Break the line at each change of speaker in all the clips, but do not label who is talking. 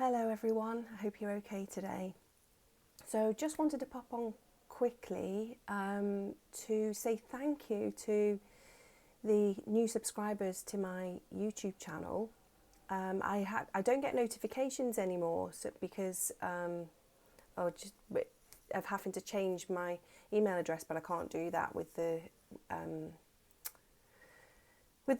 Hello everyone, I hope you're okay today. So just wanted to pop on quickly to say thank you to the new subscribers to my YouTube channel. I don't get notifications anymore because of having to change my email address, but I can't do that with the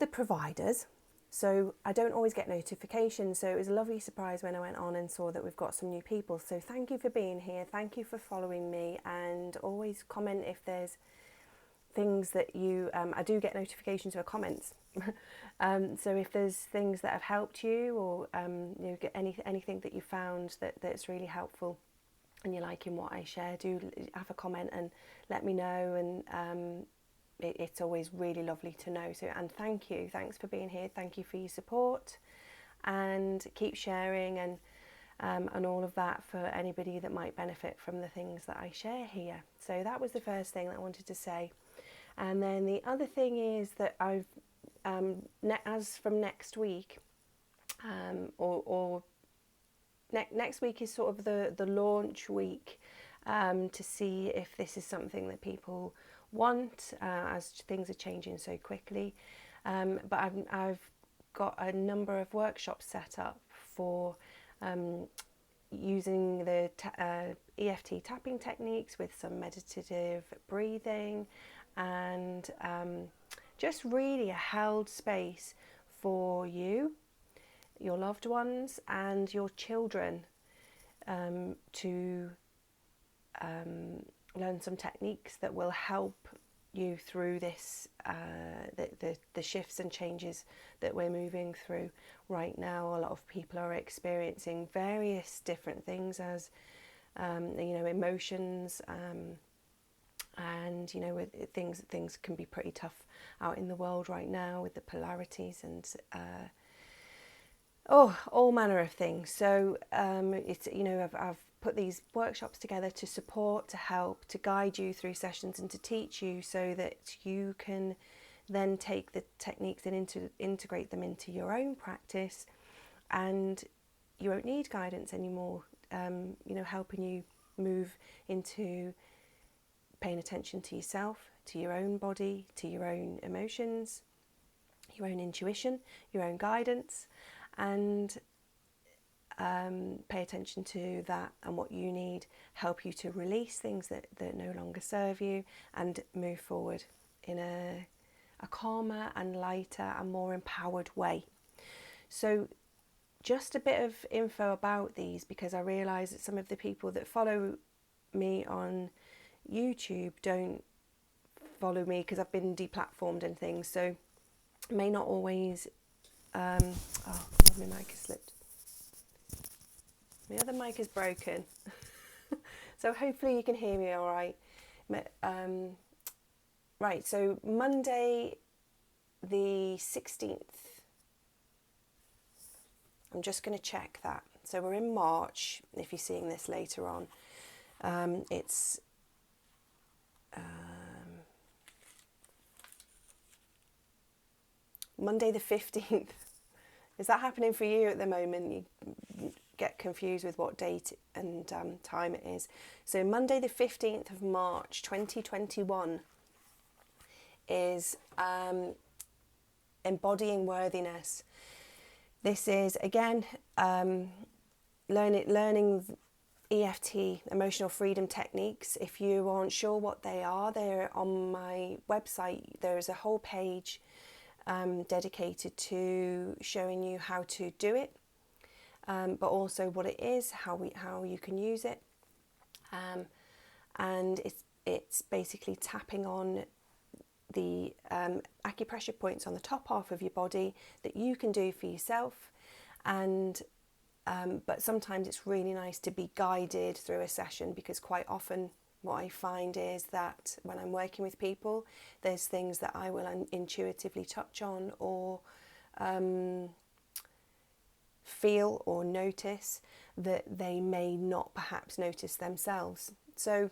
providers. So I don't always get notifications. So it was a lovely surprise when I went on and saw that we've got some new people. So thank you for being here. Thank you for following me, and always comment if there's things that you, I do get notifications for comments. So if there's things that have helped you, or get anything that you found that's really helpful and you're liking what I share, do have a comment and let me know. And it's always really lovely to know. So, and thanks for being here. Thank you for your support, and keep sharing and all of that for anybody that might benefit from the things that I share here. So that was the first thing that I wanted to say. And then the other thing is that I've as from next week, next week is sort of the launch week to see if this is something that people want, as things are changing so quickly. But I've got a number of workshops set up for using the EFT tapping techniques with some meditative breathing, and just really a held space for you, your loved ones and your children to learn some techniques that will help you through this, the shifts and changes that we're moving through right now. A lot of people are experiencing various different things as emotions, and things can be pretty tough out in the world right now with the polarities and all manner of things. So it's I've put these workshops together to support, to help, to guide you through sessions and to teach you, so that you can then take the techniques and integrate them into your own practice, and you won't need guidance anymore. Helping you move into paying attention to yourself, to your own body, to your own emotions, your own intuition, your own guidance, and pay attention to that and what you need, help you to release things that no longer serve you, and move forward in a calmer and lighter and more empowered way. So just a bit of info about these, because I realise that some of the people that follow me on YouTube don't follow me because I've been deplatformed and things, so may not always my mic has slipped. My other mic is broken. So hopefully you can hear me all right. Right, so Monday the 16th. I'm just going to check that. So we're in March, if you're seeing this later on. It's Monday the 15th. Is that happening for you at the moment? You get confused with what date and time it is. So Monday the 15th of March 2021 is Embodying Worthiness. This is, again, learning EFT, emotional freedom techniques. If you aren't sure what they are, they're on my website. There's a whole page dedicated to showing you how to do it, but also what it is, how you can use it, and it's basically tapping on the acupressure points on the top half of your body that you can do for yourself, and but sometimes it's really nice to be guided through a session, because quite often what I find is that when I'm working with people, there's things that I will intuitively touch on or feel or notice that they may not perhaps notice themselves. So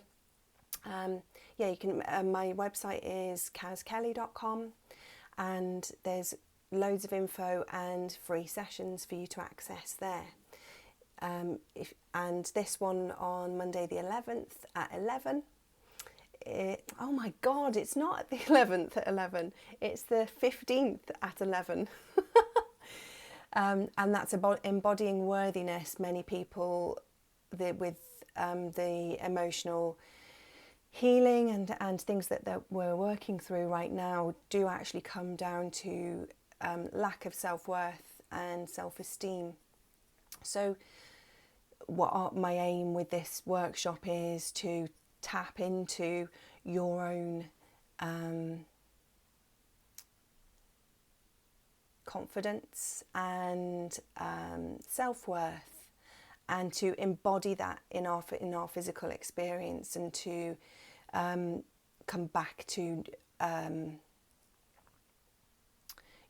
you can. My website is kazkelly.com, and there's loads of info and free sessions for you to access there. And this one on Monday the 11th at 11. Oh my God, it's not the 11th at 11. It's the 15th at 11. And that's about embodying worthiness. Many people with the emotional healing and things that we're working through right now do actually come down to lack of self-worth and self-esteem. So what my aim with this workshop is to tap into your own confidence and self-worth, and to embody that in our physical experience, and to come back to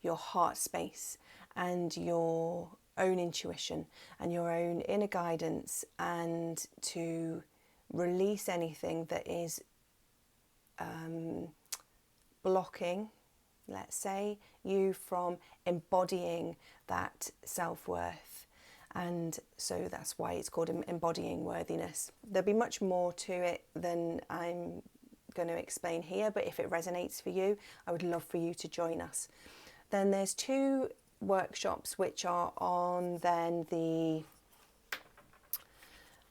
your heart space and your own intuition and your own inner guidance, and to release anything that is blocking, let's say, you from embodying that self-worth. And so that's why it's called Embodying Worthiness. There'll be much more to it than I'm going to explain here, but if it resonates for you, I would love for you to join us. Then there's 2 workshops which are on then the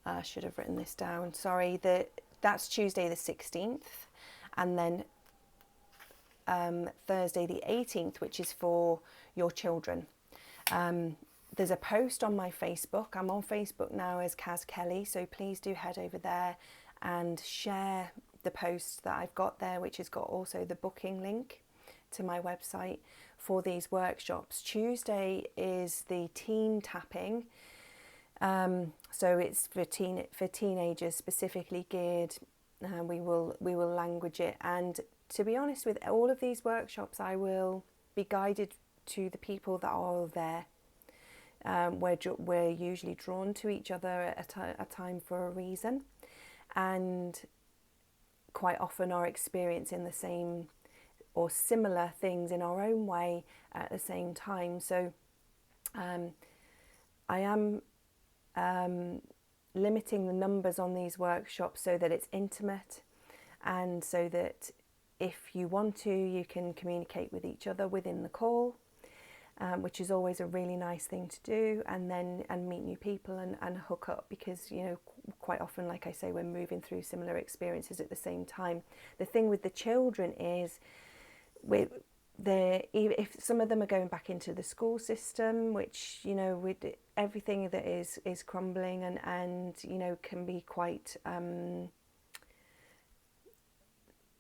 I should have written this down, sorry, that's Tuesday the 16th, and then Thursday the 18th, which is for your children. There's a post on my Facebook. I'm on Facebook now as Kaz Kelly, so please do head over there and share the post that I've got there, which has got also the booking link to my website for these workshops. Tuesday is the teen tapping. So it's for teenagers, specifically geared. We will language it, and to be honest, with all of these workshops, I will be guided to the people that are there. We're usually drawn to each other at a time for a reason, and quite often are experiencing the same or similar things in our own way at the same time. So I am limiting the numbers on these workshops so that it's intimate, and so that if you want to, you can communicate with each other within the call, which is always a really nice thing to do, and meet new people and hook up, because quite often, like I say, we're moving through similar experiences at the same time. The thing with the children is if some of them are going back into the school system, which with everything that is crumbling and can be quite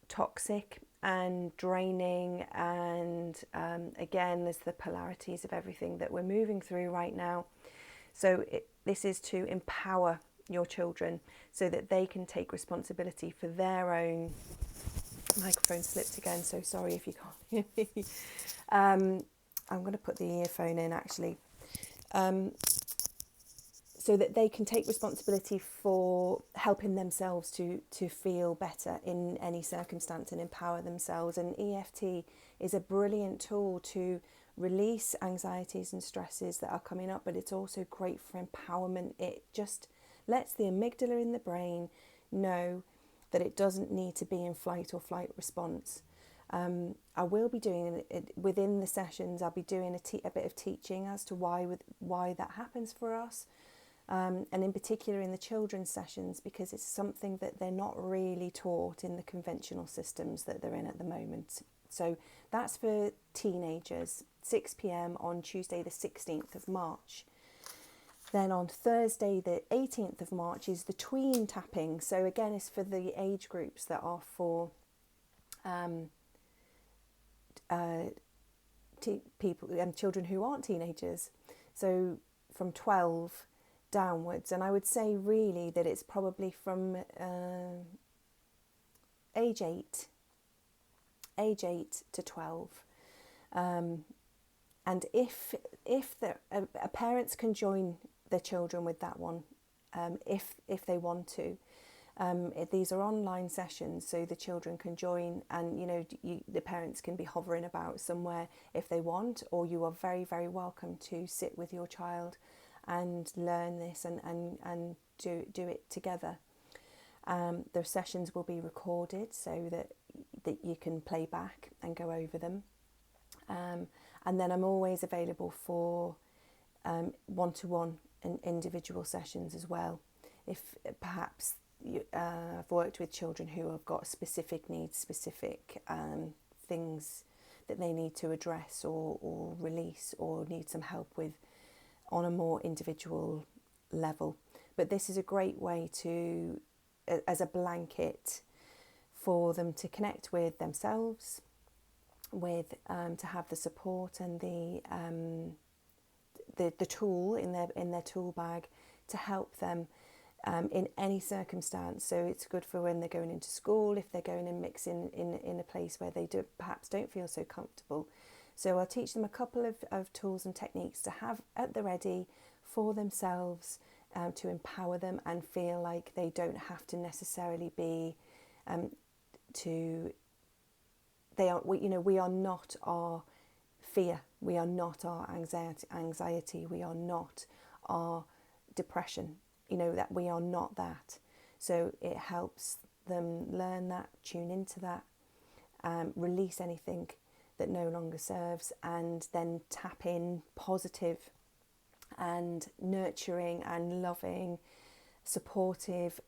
toxic and draining, and again, there's the polarities of everything that we're moving through right now. So this is to empower your children so that they can take responsibility for their own. Microphone slipped again, so sorry if you can't hear me. I'm going to put the earphone in actually, so that they can take responsibility for helping themselves to feel better in any circumstance and empower themselves. And EFT is a brilliant tool to release anxieties and stresses that are coming up, but it's also great for empowerment. It just lets the amygdala in the brain know that it doesn't need to be in flight or flight response. I will be doing it within the sessions. I'll be doing a bit of teaching as to why that happens for us, and in particular in the children's sessions, because it's something that they're not really taught in the conventional systems that they're in at the moment. So that's for teenagers, 6 p.m. on Tuesday the 16th of March. Then on Thursday the 18th of March is the tween tapping. So again, it's for the age groups that are for people and children who aren't teenagers. So from 12 downwards. And I would say really that it's probably from age 8 to 12. And if parents can join their children with that one, if they want to. These are online sessions, so the children can join, and the parents can be hovering about somewhere if they want, or you are very, very welcome to sit with your child and learn this and do it together. The sessions will be recorded so that you can play back and go over them. And then I'm always available for one-to-one and individual sessions as well. If perhaps I've worked with children who have got specific needs, specific things that they need to address or release or need some help with on a more individual level. But this is a great way to, as a blanket, for them to connect with themselves, with to have the support and the tool in their tool bag to help them in any circumstance. So it's good for when they're going into school, if they're going and mixing in a place where they perhaps don't feel so comfortable. So I'll teach them a couple of tools and techniques to have at the ready for themselves, to empower them and feel like they don't have to necessarily be we are not our fear, we are not our anxiety, we are not our depression, that we are not that. So it helps them learn that, tune into that, release anything that no longer serves, and then tap in positive and nurturing and loving, supportive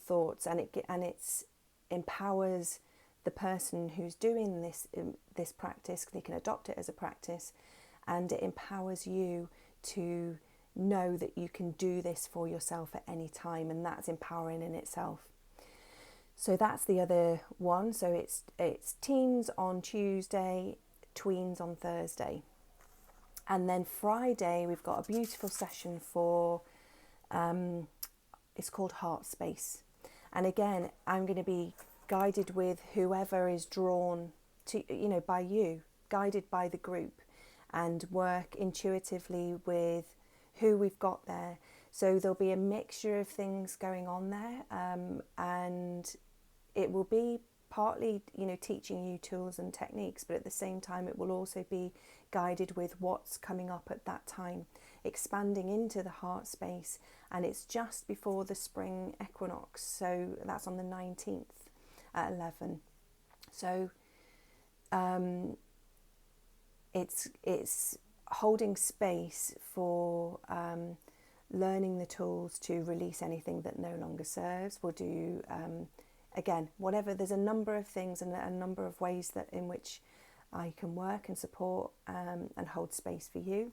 thoughts, and it empowers the person who's doing this practice. They can adopt it as a practice, and it empowers you to know that you can do this for yourself at any time, and that's empowering in itself. So that's the other one. So it's teens on Tuesday, tweens on Thursday, and then Friday we've got a beautiful session for it's called Heart Space, and again I'm going to be guided with whoever is drawn to, by you, guided by the group, and work intuitively with who we've got there. So there'll be a mixture of things going on there, and it will be partly, teaching you tools and techniques, but at the same time it will also be guided with what's coming up at that time, expanding into the heart space. And it's just before the spring equinox, so that's on the 19th at 11. So it's holding space for learning the tools to release anything that no longer serves. We'll do again, whatever. There's a number of things and a number of ways that in which I can work and support and hold space for you,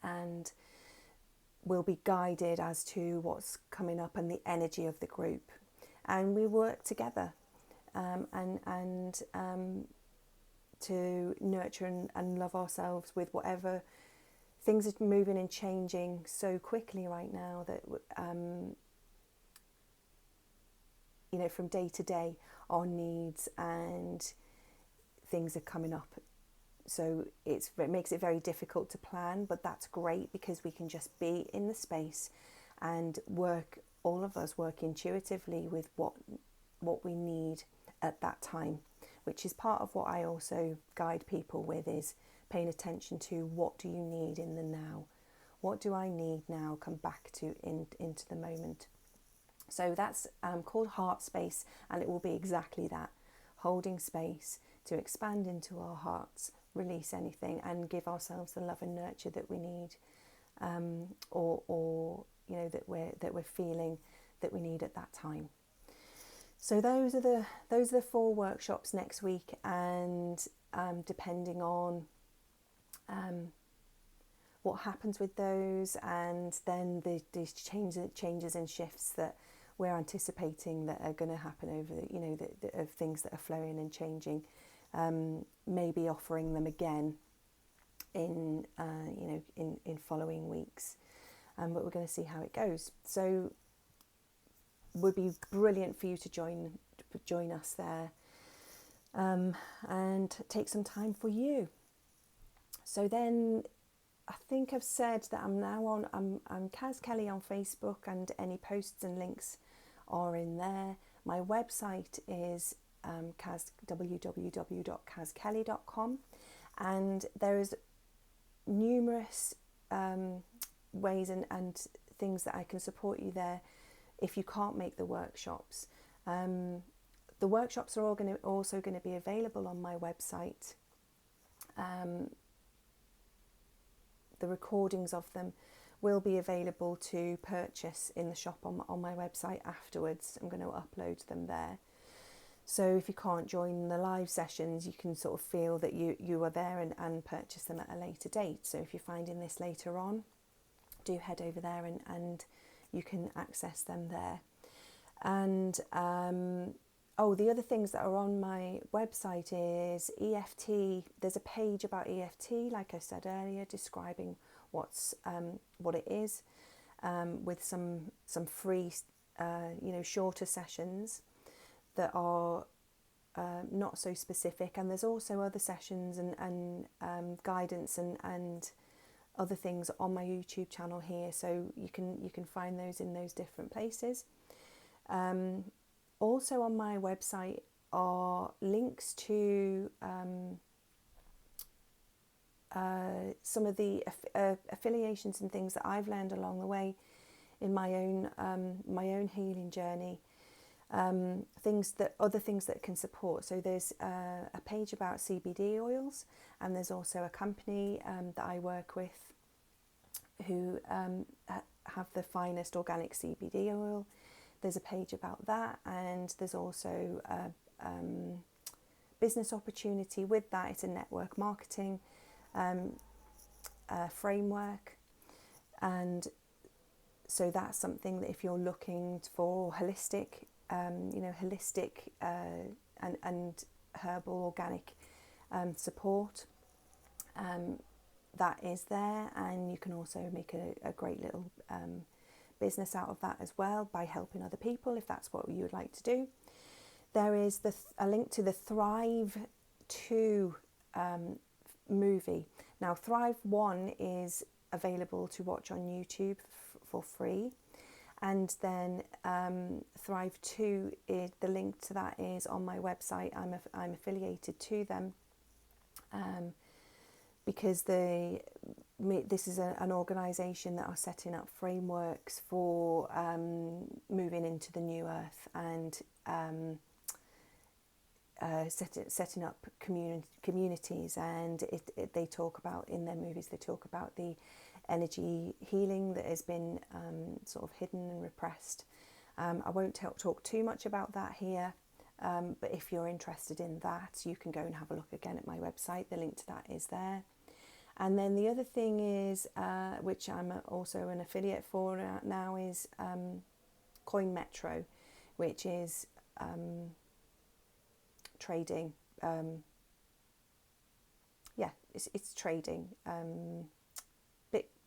and we'll be guided as to what's coming up and the energy of the group, and we work together and to nurture and love ourselves with whatever things are moving and changing so quickly right now that from day to day our needs and things are coming up. So it makes it very difficult to plan, but that's great because we can just be in the space and all of us work intuitively with what we need at that time, which is part of what I also guide people with, is paying attention to what do you need in the now. What do I need now? Come back to into the moment. So that's called Heart Space, and it will be exactly that, holding space to expand into our hearts, release anything, and give ourselves the love and nurture that we need, or that we're feeling that we need at that time. So those are the 4 workshops next week, and depending on what happens with those, and then these changes and shifts that we're anticipating that are going to happen over of things that are flowing and changing, maybe offering them again in following weeks, but we're going to see how it goes. So would be brilliant for you to join us there, and take some time for you. So then I think I've said that I'm now on I'm Kaz Kelly on Facebook, and any posts and links are in there. My website is www.kazkelly.com, and there is numerous ways and things that I can support you there if you can't make the workshops. The workshops are also going to be available on my website. The recordings of them will be available to purchase in the shop on my website afterwards. I'm going to upload them there. So if you can't join the live sessions, you can sort of feel that you are there and purchase them at a later date. So if you're finding this later on, do head over there and you can access them there. And the other things that are on my website is EFT. There's a page about EFT, like I said earlier, describing what it is, with some free, shorter sessions that are not so specific. And there's also other sessions and guidance and other things on my YouTube channel here, so you can find those in those different places. Also on my website are links to some of the affiliations and things that I've learned along the way in my own healing journey. Other things that can support. So there's a page about CBD oils, and there's also a company that I work with who have the finest organic CBD oil. There's a page about that, and there's also a business opportunity with that. It's a network marketing framework, and so that's something that if you're looking for holistic and herbal organic support, that is there, and you can also make a great little business out of that as well by helping other people if that's what you would like to do. There is a link to the Thrive 2 movie. Now Thrive 1 is available to watch on YouTube for free, and then Thrive 2, the link to that is on my website. I'm affiliated to them because this is an organisation that are setting up frameworks for moving into the new earth and setting up communities. And they talk about, in their movies, they talk about the energy healing that has been sort of hidden and repressed. I won't talk too much about that here, but if you're interested in that, you can go and have a look again at my website. The link to that is there. And then the other thing is, which I'm also an affiliate for now, is Coin Metro, which is trading. It's trading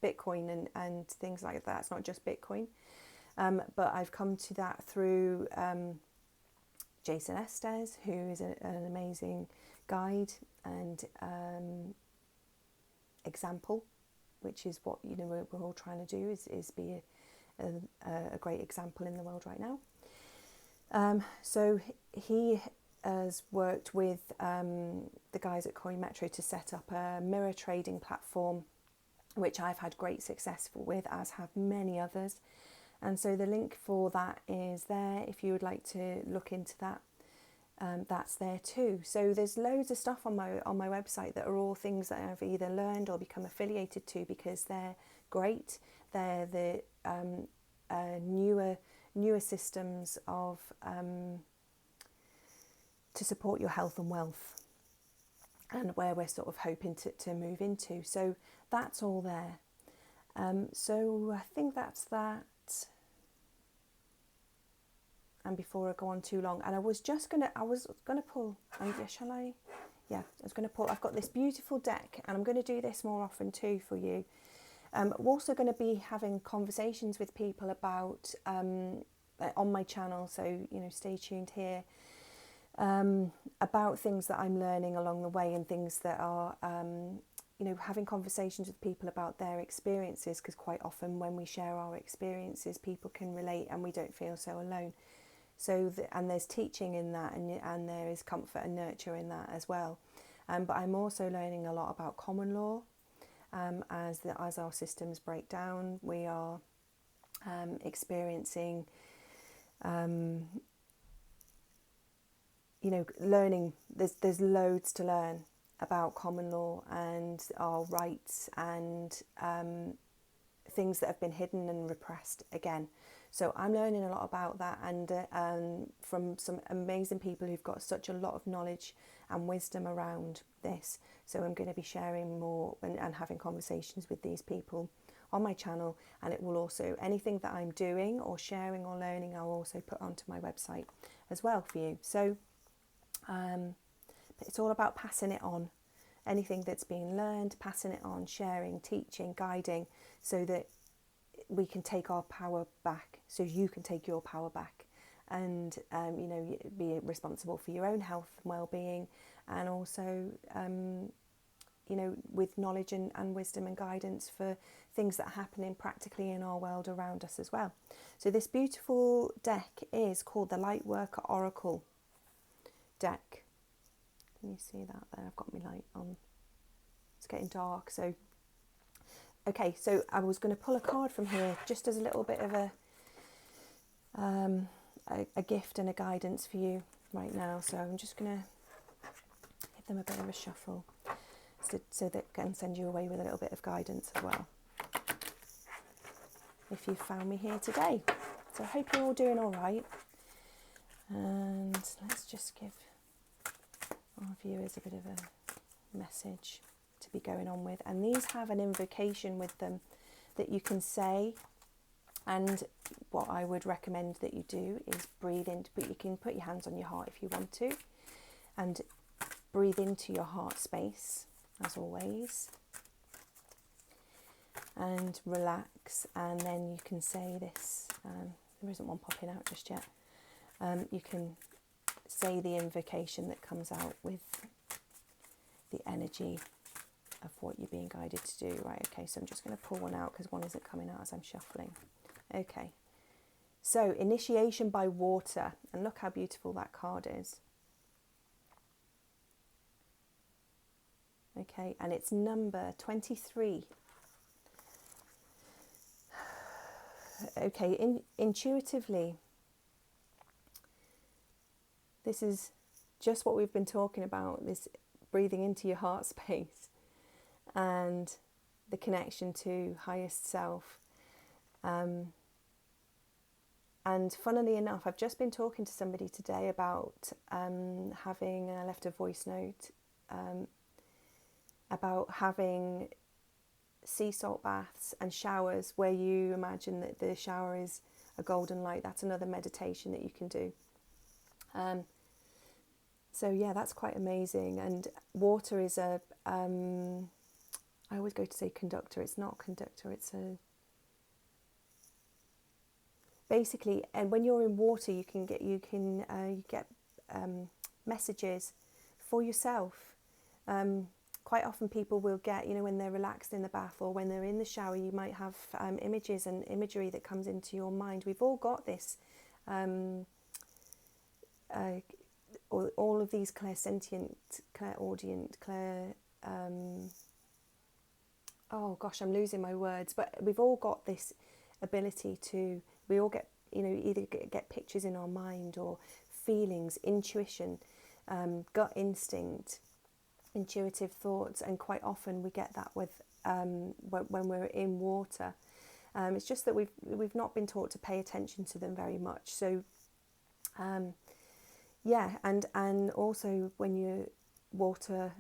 Bitcoin and things like that. It's not just Bitcoin, but I've come to that through Jason Estes, who is an amazing guide and example, which is what we're all trying to do, is be a great example in the world right now. So he has worked with the guys at Coin Metro to set up a mirror trading platform, which I've had great success with, as have many others. And so the link for that is there if you would like to look into that. That's there too. So there's loads of stuff on my website that are all things that I've either learned or become affiliated to because they're great. They're the newer systems of to support your health and wealth, and where we're sort of hoping to move into. So that's all there. So I think that's that. And before I go on too long, and I was gonna pull, shall I? Yeah, I was gonna pull. I've got this beautiful deck, and I'm going to do this more often too for you. I'm also going to be having conversations with people about on my channel, so stay tuned here, about things that I'm learning along the way, and things that are having conversations with people about their experiences, because quite often when we share our experiences, people can relate and we don't feel so alone. So and there's teaching in that, and there is comfort and nurture in that as well. But I'm also learning a lot about common law, as our systems break down. We are experiencing, learning. There's loads to learn about common law and our rights and things that have been hidden and repressed again. So I'm learning a lot about that, and from some amazing people who've got such a lot of knowledge and wisdom around this. So I'm going to be sharing more and having conversations with these people on my channel, and it will also, anything that I'm doing or sharing or learning, I'll also put onto my website as well for you. So but it's all about passing it on. Anything that's being learned, passing it on, sharing, teaching, guiding, so that we can take our power back, so you can take your power back, and be responsible for your own health and well-being, and also with knowledge and wisdom and guidance for things that are happening practically in our world around us as well. So this beautiful deck is called the Lightworker Oracle deck. Can you see that there? I've got my light on. It's getting dark, so okay, so I was going to pull a card from here just as a little bit of a gift and a guidance for you right now. So I'm just going to give them a bit of a shuffle so that can send you away with a little bit of guidance as well, if you've found me here today. So I hope you're all doing all right. And let's just give our viewers a bit of a message to be going on with. And these have an invocation with them that you can say. And what I would recommend that you do is breathe in, but you can put your hands on your heart if you want to, and breathe into your heart space as always, and relax. And then you can say this, there isn't one popping out just yet. You can say the invocation that comes out with the energy of what you're being guided to do. Right, okay, so I'm just going to pull one out because one isn't coming out as I'm shuffling. Okay, so initiation by water, and look how beautiful that card is. Okay, and it's number 23. Okay, intuitively, this is just what we've been talking about, this breathing into your heart space and the connection to highest self. And funnily enough, I've just been talking to somebody today about having, and I left a voice note, about having sea salt baths and showers where you imagine that the shower is a golden light. That's another meditation that you can do. So yeah, that's quite amazing. And water is a, I always go to say conductor. It's not conductor. It's a, basically, and when you're in water, you get messages for yourself. Quite often people will get, when they're relaxed in the bath or when they're in the shower, you might have images and imagery that comes into your mind. We've all got this, all of these clairsentient, clairaudient, oh gosh, I'm losing my words, but we've all got this ability to, we all get, either get pictures in our mind or feelings, intuition, gut instinct, intuitive thoughts, and quite often we get that with when we're in water. It's just that we've not been taught to pay attention to them very much. So yeah, and also when you water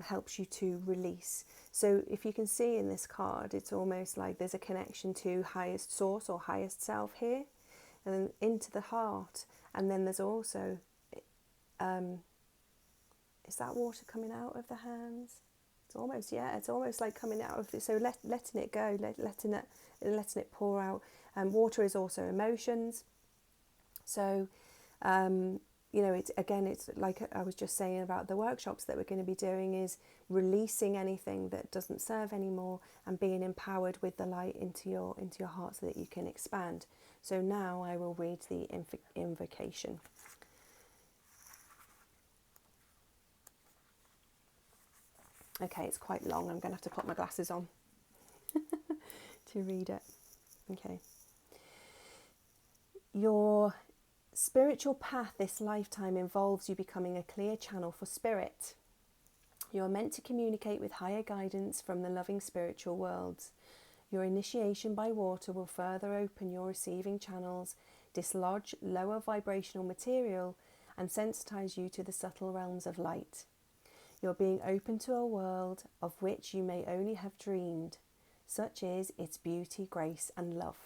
helps you to release. So if you can see in this card, it's almost like there's a connection to highest source or highest self here, and then into the heart. And then there's also is that water coming out of the hands? It's almost, yeah, it's almost like coming out of it. So letting it go, letting it pour out. Water is also emotions. So it's like I was just saying about the workshops that we're going to be doing, is releasing anything that doesn't serve anymore and being empowered with the light into your heart so that you can expand. So now I will read the invocation. Okay, it's quite long. I'm going to have to put my glasses on to read it. Okay. Your spiritual path this lifetime involves you becoming a clear channel for spirit. You are meant to communicate with higher guidance from the loving spiritual worlds. Your initiation by water will further open your receiving channels, dislodge lower vibrational material, and sensitize you to the subtle realms of light. You're being open to a world of which you may only have dreamed. Such is its beauty, grace, and love.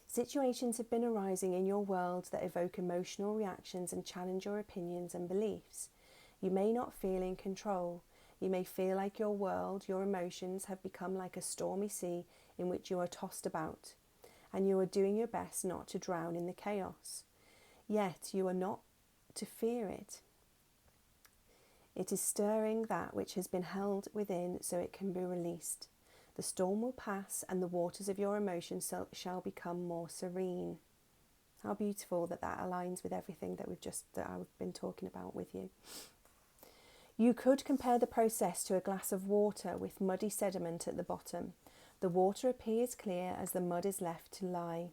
Situations have been arising in your world that evoke emotional reactions and challenge your opinions and beliefs. You may not feel in control. You may feel like your world, your emotions have become like a stormy sea in which you are tossed about, and you are doing your best not to drown in the chaos. Yet you are not to fear it. It is stirring that which has been held within so it can be released. The storm will pass and the waters of your emotions shall become more serene. How beautiful that aligns with everything that I've been talking about with you. You could compare the process to a glass of water with muddy sediment at the bottom. The water appears clear as the mud is left to lie.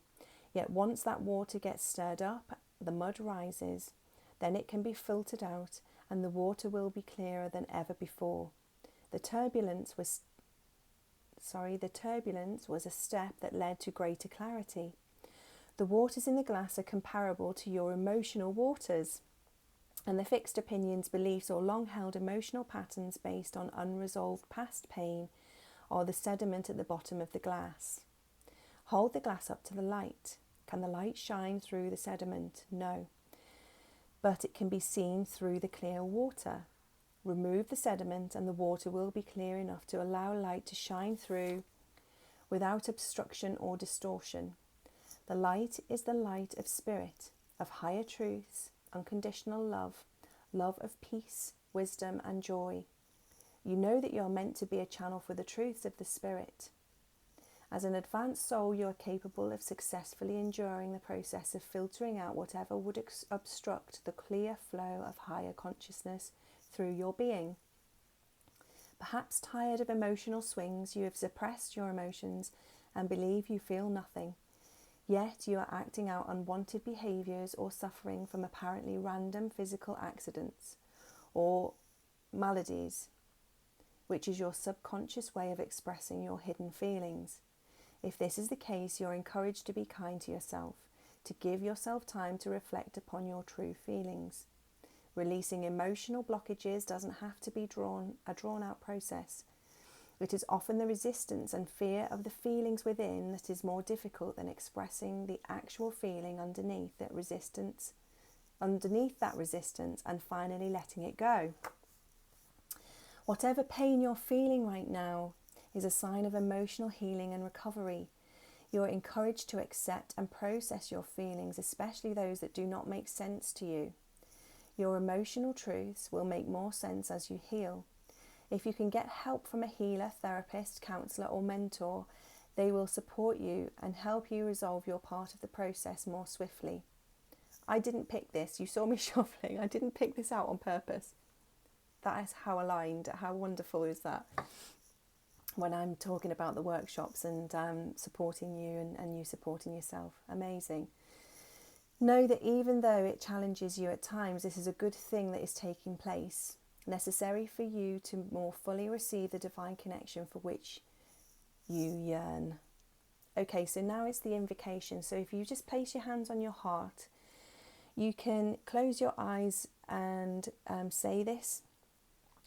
Yet once that water gets stirred up, the mud rises. Then it can be filtered out and the water will be clearer than ever before. The turbulence was a step that led to greater clarity. The waters in the glass are comparable to your emotional waters, and the fixed opinions, beliefs, or long-held emotional patterns based on unresolved past pain are the sediment at the bottom of the glass. Hold the glass up to the light. Can the light shine through the sediment? No. But it can be seen through the clear water. Remove the sediment and the water will be clear enough to allow light to shine through without obstruction or distortion. The light is the light of spirit, of higher truths, unconditional love, love of peace, wisdom and joy. You know that you are meant to be a channel for the truths of the spirit. As an advanced soul, you are capable of successfully enduring the process of filtering out whatever would obstruct the clear flow of higher consciousness through your being. Perhaps tired of emotional swings, you have suppressed your emotions and believe you feel nothing. Yet you are acting out unwanted behaviours or suffering from apparently random physical accidents or maladies, which is your subconscious way of expressing your hidden feelings. If this is the case, you're encouraged to be kind to yourself, to give yourself time to reflect upon your true feelings. Releasing emotional blockages doesn't have to be a drawn-out process. It is often the resistance and fear of the feelings within that is more difficult than expressing the actual feeling underneath that resistance, and finally letting it go. Whatever pain you're feeling right now is a sign of emotional healing and recovery. You are encouraged to accept and process your feelings, especially those that do not make sense to you. Your emotional truths will make more sense as you heal. If you can get help from a healer, therapist, counsellor or mentor, they will support you and help you resolve your part of the process more swiftly. I didn't pick this. You saw me shuffling. I didn't pick this out on purpose. That is how aligned, how wonderful is that? When I'm talking about the workshops and supporting you and you supporting yourself. Amazing. Know that even though it challenges you at times, this is a good thing that is taking place, necessary for you to more fully receive the divine connection for which you yearn. Okay, so now it's the invocation. So if you just place your hands on your heart, you can close your eyes and say this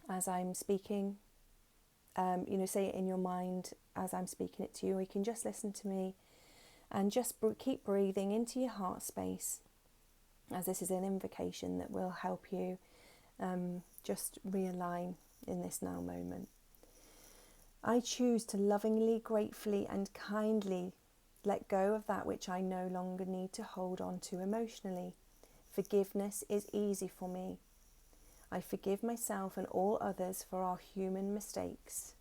as I'm speaking. Say it in your mind as I'm speaking it to you, or you can just listen to me and just keep breathing into your heart space, as this is an invocation that will help you just realign in this now moment. I choose to lovingly, gratefully and kindly let go of that which I no longer need to hold on to emotionally. Forgiveness is easy for me. I forgive myself and all others for our human mistakes.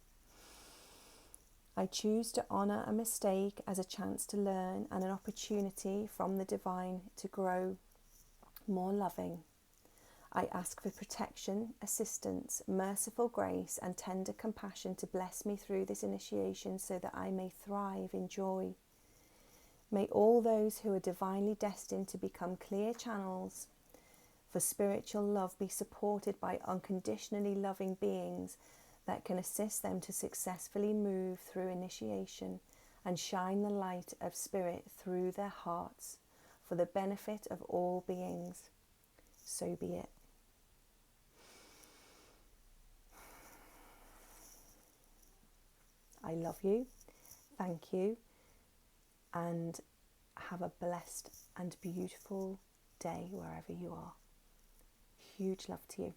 I choose to honour a mistake as a chance to learn and an opportunity from the divine to grow more loving. I ask for protection, assistance, merciful grace, and tender compassion to bless me through this initiation so that I may thrive in joy. May all those who are divinely destined to become clear channels for spiritual love be supported by unconditionally loving beings that can assist them to successfully move through initiation and shine the light of spirit through their hearts for the benefit of all beings. So be it. I love you, thank you, and have a blessed and beautiful day wherever you are. Huge love to you.